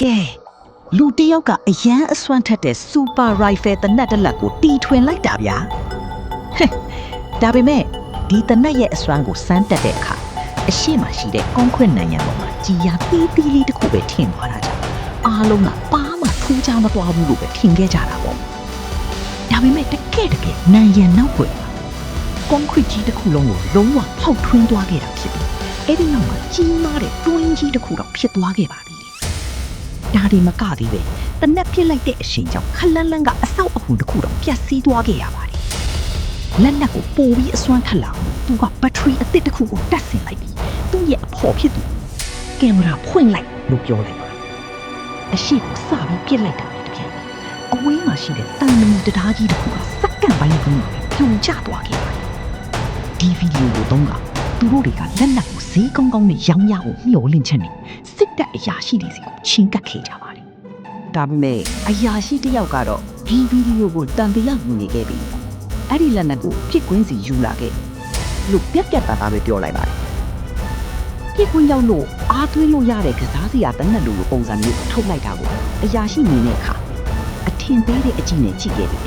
ကဲလူတယောက်ကအရန်အစွမ်းထက်တဲ့ super rifle တနက်တစ်လက်ကိုတီထွင်လိုက်တာဗျာဒါပေမဲ့ဒီတနက်ရဲ့အစွမ်းကိုစမ်းတက်တဲ့အခါအရှိမရှိတဲ့ကွန်ခရစ်နံရံပေါ်မှာကြီးရပီးပီးလေးတစ်ခုပဲထင်သွားတာကြောင့်အားလုံးကပါမှထူးခြားမသွားဘူးလို့ပဲထင်ခဲ့ကြတာပေါ့ဒါပေမဲ့တကယ်နံရံနောက်ွယ်မှာကွန်ခရစ်ကြီးတစ်ခုလုံးကိုလုံးဝဖောက်ထွင်းသွားခဲ့တာဖြစ်ပြီးအဲ့ဒီနောက်မှာကြီးမားတဲ့တွင်းကြီးတစ်ခုတော့ဖြစ်သွားခဲ့ပါသေးတယ်ဒါဒီမကသေးပဲတနက်ပြစ်လိုက်တဲ့အချိန်ကြောင့်ခလန်းလန်းကအဆောက်အဦတစ်ခုတော့ပျက်စီးသွားခဲ့ရပါတယ်လက်နက်ကိုပိုပြီးအစွမ်းထက်လာအောင်သူကဘက်ထရီအသစ်တစ်ခုကိုတက်ဆင်လိုက်ပြီးသူ့ရဲ့အဖော်ဖြစ်သူကင်မရာဖွင့်လိုက်လို့ပြောလိုက်ပါတယ်အရှိကိုစပြီးပြစ်လိုက်တာနဲ့တပြိုင်အဝေးမှာရှိတဲ့တန်မီတရားကြီးတစ်ခုကစက္ကန့်ပိုင်းအတွင်းပြုံကျသွားခဲ့ပါတယ်ဒီဗီဒီယိုကိုတော့သူတို့တွေကလက်နက်ကိုဈေးကောင်းကောင်းနဲ့ရောင်းရဖို့မျှော်လင့်ချက်နဲ့စစ်တပ်အရာရှိတွေစီကိုချင်းကပ်ခဲ့ကြပါတယ်ဒါပေမဲ့အရာရှိတစ်ယောက်ကတော့ဒီဗီဒီယိုကိုတန်တရားယူနေခဲ့ပြီးအဲ့ဒီလက်နက်ကိုပြစ်ကွင်းစီယူလာခဲ့လို့ပြက်သားပဲပြောလိုက်ပါတယ်ပြစ်ကွင်းရောက်လို့အားသွင်းလို့ရတဲ့ကစားစရာတနက်လိုပုံစံမျိုးထုတ်လိုက်တာကိုအရာရှိမြင်တဲ့အခါအထင်သေးတဲ့အကြည့်နဲ့ကြည့်ခဲ့တယ်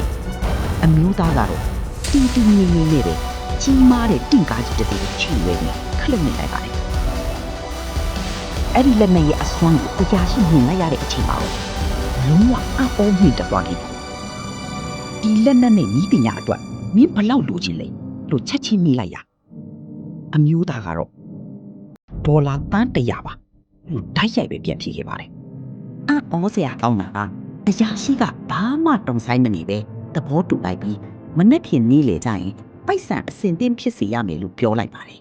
အမျိုးသားကတော့တီးငင်းနဲ့ပဲကြီးမားတဲ့တင့်ကားကြီးတစ်စီးကိုချိန်ဝဲပြီးခလုတ်နေလိုက်ပါတယ်အဲ့ဒီလက်နဲ့ရဲ့အစွမ်းကိုအရာရှိမြင်လိုက်ရတဲ့အချိန်မှာလုံးဝအော်မြင့်တက်သွားခဲ့ဒီလက်နဲ့ညီးပညာအတွက်မင်းဘလောက်လိုချင်လဲလို့ချက်ချင်းမိလိုက်ရအမျိုးသားကတော့ဒေါ်လာတန်း100ပါလို့ဓာတ်ရိုက်ပဲပြန်ဖြေခဲ့ပါတယ်အော်ဆရာကောင်းတာအရာရှိကဘာမှတုံဆိုင်မနေပဲသဘောတူလိုက်ပြီးမနေ့ဖြန်နေ့လေကြရင်ပိုက်ဆံအစင်တင်းဖြစ်စေရမယ်လို့ပြောလိုက်ပါတယ်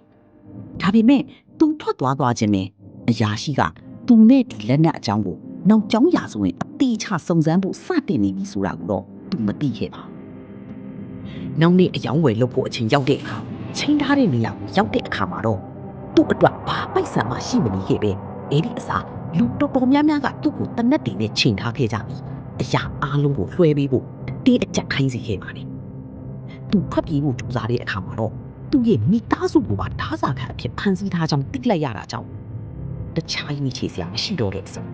ဒါပေမဲ့သူထွက်သွားခြင်းနဲ့အရာရှိကသူနဲ့ဒီလက်နက်အကြောင်းကိုနောက်ကျောင်းရာဆိုရင်အတိအကျစုံစမ်းဖို့စတင်နေပြီဆိုတာကိုတော့သူမသိခဲ့ပါဘူးနောက်နေ့အယောင်းဝယ်လုပ်ဖို့အချိန်ရောက်တဲ့အခါချိန်ထားတဲ့နေရာကိုရောက်တဲ့အခါမှာတော့သူ့အတွက်ဘာပိုက်ဆံမှရှိမနေခဲ့ပဲအဲ့ဒီအစားလူတော်တော်များများကသူ့ကိုတနက်တည်းနဲ့ချိန်ထားခဲ့ကြပြီးအရာအားလုံးကိုလွှဲပေးဖို့တင်းအကြပ်ခိုင်းစေခဲ့ပါတယ်သူဖတ်ပြီးဖို့ကြိုးစားတဲ့အခါမှာတော့သူ့ရဲ့မိသားစုကိုပါဓာစာခံအဖြစ်ဖန်ဆီးထားကြောင်းသိလိုက်ရတာကြောင့်တခြားကြီးချေစရာမရှိတော့တဲ့အစား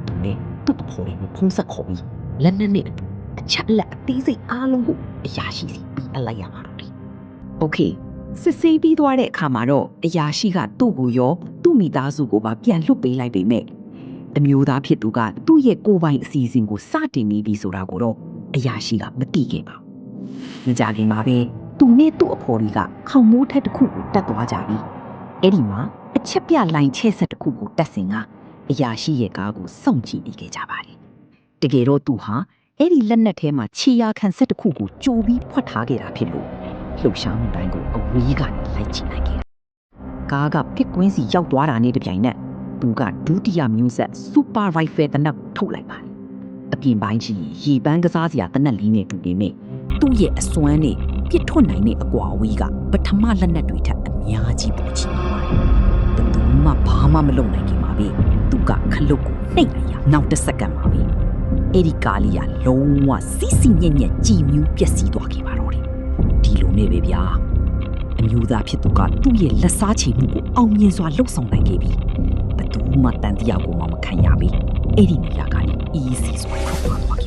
သူနဲ့သူ့အဖေကိုဖုံးဆက်ခေါ်ပြီးလက်နက်နဲ့အချက်လက်အသေးစိတ်အားလုံးကိုအရာရှိစီပြီးအလိုက်ရမှာတော့โอเคစစ်ဆေးပြီးသွားတဲ့အခါမှာတော့အရာရှိကသူ့ကိုရောသူ့မိသားစုကိုပါပြန်လွှတ်ပေးလိုက်ပေမဲ့အမျိုးသားဖြစ်သူကသူ့ရဲ့ကိုယ်ပိုင်အစီအစဉ်ကိုစတင်နေပြီဆိုတာကိုတော့အရာရှိကမသိခဲ့ပါဘူးမကြခင်မှာပဲသူနဲ့သူ့အဖေတွေကခေါင်မိုးထက်တစ်ခုကိုတက်သွားကြပြီးအဲ့ဒီမှာအချက်ပြလိုင်းချဲ့ဆက်တစ်ခုကိုတက်ဆင်ကအရာရှိရဲ့ကားကိုစောင့်ကြည့်နေခဲ့ကြပါတယ်တကယ်တော့သူဟာအဲ့ဒီလက်နက်ထဲမှာခြေရာခံဆက်တစ်ခုကိုကြိုပြီးဖွက်ထားခဲ့တာဖြစ်လို့လှုပ်ရှားမှုတိုင်းကိုအဝေးကနေလိုက်ကြည့်နိုင်ခဲ့တာကားကပစ်ကွင်းစီရောက်သွားတာနဲ့တပြိုင်နက်သူကဒုတိယမျိုးဆက်စူပါရိုင်ဖယ်တနက်ထုတ်လိုက်ပါတယ်အပြင်ပိုင်းကြီးရေပန်းကစားစရာတနက်လေးနဲ့တူနေမိသူ့ရဲ့အစွမ်းနဲ့ပြစ်ထွက်နိုင်တဲ့အကွာအဝေးကပထမလက်နက်တွေထက်အများကြီးပိုကြီးပါတယ်ဘယ်သူမှဘာမှမလုပ်နိုင်ခင်ပါပဲသူကခလုတ်ကိုနှိပ်လိုက်ရနောက်တစ်စက္ကန့်ပါပဲအဲ့ဒီကားလေးကလုံးဝစီညံ့ကြည်မြူးပျက်စီးသွားခဲ့ပါတော့တယ်ဒီလိုနဲ့ပဲဗျာအမျိုးသားဖြစ်သူကသူ့ရဲ့လက်စားချေမှုကိုအောင်မြင်စွာလှုပ်ဆောင်နိုင်ခဲ့ပြီးဘယ်သူမှတန်တရားကိုမှမခံရပြီအဲ့ဒီနေရာကနေ easy စွာထွက်သွား